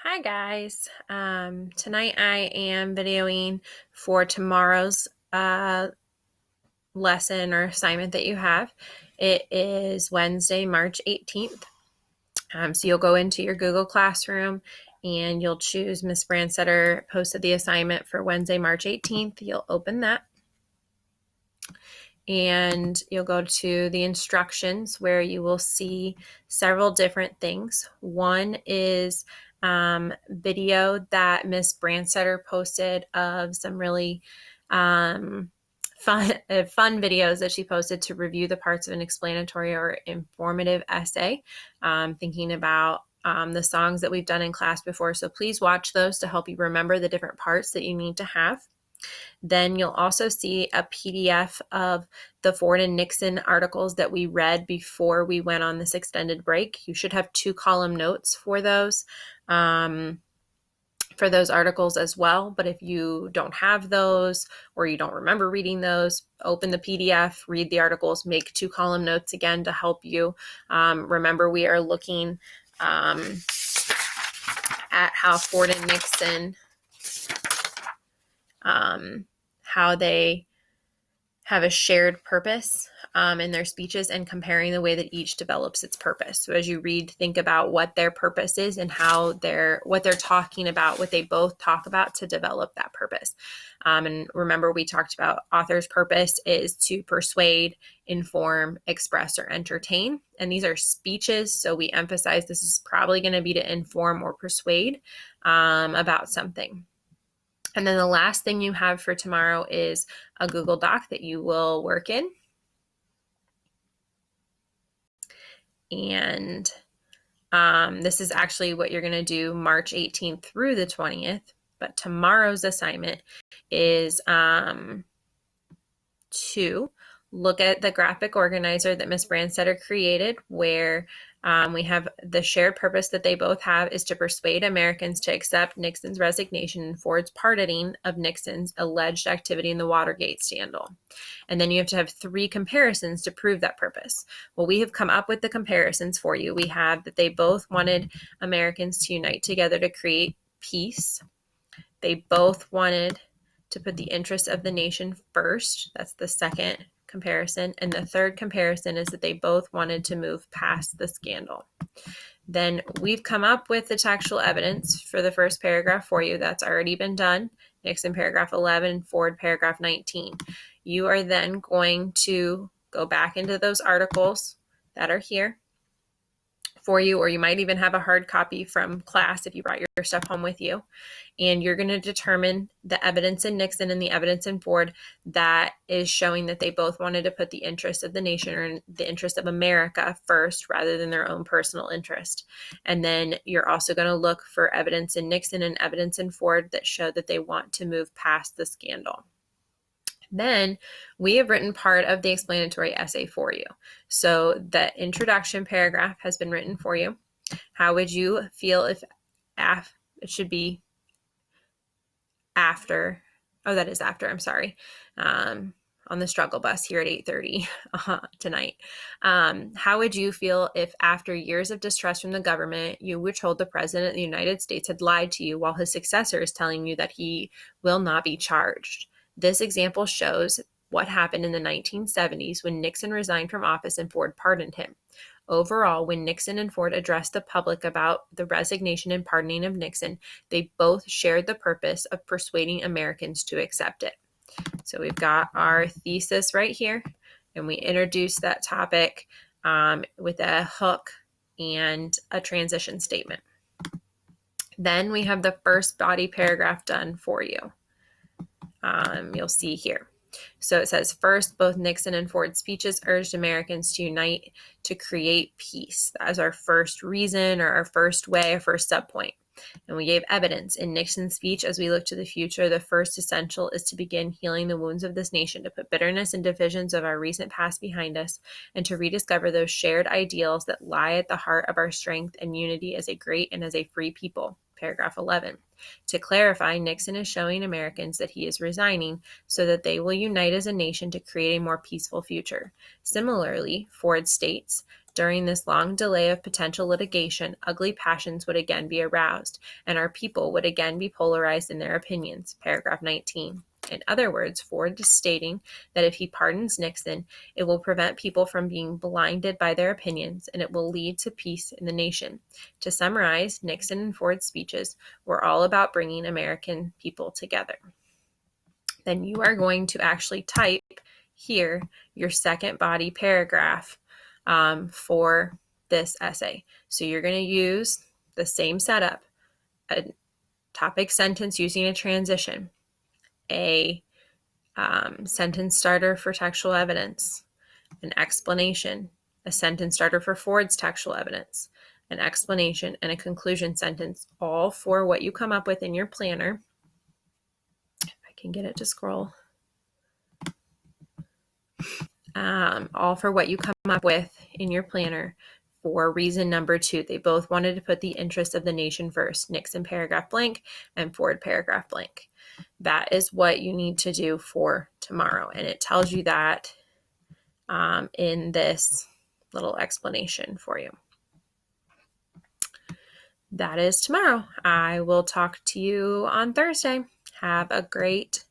Hi guys. Tonight I am videoing for tomorrow's lesson or assignment that you have. It is Wednesday, March 18th. So you'll go into your Google Classroom and you'll choose Miss Brandsetter posted the assignment for Wednesday, March 18th. You'll open that and you'll go to the instructions where you will see several different things. One is video that Miss Brandsetter posted of some really fun videos that she posted to review the parts of an explanatory or informative essay, thinking about the songs that we've done in class before. So please watch those to help you remember the different parts that you need to have. Then you'll also see a PDF of the Ford and Nixon articles that we read before we went on this extended break. You should have 2-column notes for those articles as well. But if you don't have those or you don't remember reading those, open the PDF, read the articles, make 2-column notes again to help you. Remember, we are looking at how Ford and Nixon how they have a shared purpose in their speeches and comparing the way that each develops its purpose. So as you read, think about what their purpose is and what they're talking about, what they both talk about to develop that purpose. And remember, we talked about author's purpose is to persuade, inform, express, or entertain. And these are speeches, so we emphasize this is probably going to be to inform or persuade about something. And then the last thing you have for tomorrow is a Google Doc that you will work in. And this is actually what you're going to do March 18th through the 20th. But tomorrow's assignment is to look at the graphic organizer that Ms. Brandsetter created, where we have the shared purpose that they both have is to persuade Americans to accept Nixon's resignation and Ford's pardoning of Nixon's alleged activity in the Watergate scandal. And then you have to have 3 comparisons to prove that purpose. Well, we have come up with the comparisons for you. We have that they both wanted Americans to unite together to create peace. They both wanted to put the interests of the nation first. That's the second comparison. And the third comparison is that they both wanted to move past the scandal. Then we've come up with the textual evidence for the first paragraph for you. That's already been done. Nixon paragraph 11, Ford paragraph 19. You are then going to go back into those articles that are here for you, or you might even have a hard copy from class if you brought your stuff home with you. And you're going to determine the evidence in Nixon and the evidence in Ford that is showing that they both wanted to put the interest of the nation or the interest of America first rather than their own personal interest. And then you're also going to look for evidence in Nixon and evidence in Ford that show that they want to move past the scandal. Then we have written part of the explanatory essay for you. So the introduction paragraph has been written for you. How would you feel if it should be after? Oh, that is after. I'm sorry. On the struggle bus here at 8:30 tonight. How would you feel if after years of distrust from the government, you were told the President of the United States had lied to you while his successor is telling you that he will not be charged? This example shows what happened in the 1970s when Nixon resigned from office and Ford pardoned him. Overall, when Nixon and Ford addressed the public about the resignation and pardoning of Nixon, they both shared the purpose of persuading Americans to accept it. So we've got our thesis right here, and we introduce that topic with a hook and a transition statement. Then we have the first body paragraph done for you. You'll see here. So it says, first, both Nixon and Ford speeches urged Americans to unite to create peace. That is our first reason or our first way, our first subpoint. And we gave evidence in Nixon's speech. As we look to the future, the first essential is to begin healing the wounds of this nation, to put bitterness and divisions of our recent past behind us, and to rediscover those shared ideals that lie at the heart of our strength and unity as a great and as a free people. Paragraph 11. To clarify, Nixon is showing Americans that he is resigning so that they will unite as a nation to create a more peaceful future. Similarly, Ford states, During this long delay of potential litigation, ugly passions would again be aroused, and our people would again be polarized in their opinions. Paragraph 19. In other words, Ford is stating that if he pardons Nixon, it will prevent people from being blinded by their opinions, and it will lead to peace in the nation. To summarize, Nixon and Ford's speeches were all about bringing American people together. Then you are going to actually type here your second body paragraph for this essay. So you're going to use the same setup: a topic sentence using a transition, a sentence starter for textual evidence, an explanation, a sentence starter for Ford's textual evidence, an explanation, and a conclusion sentence, all for what you come up with in your planner. If I can get it to scroll. All for what you come up with in your planner for reason number 2. They both wanted to put the interests of the nation first. Nixon paragraph blank and Ford paragraph blank. That is what you need to do for tomorrow. And it tells you that in this little explanation for you. That is tomorrow. I will talk to you on Thursday. Have a great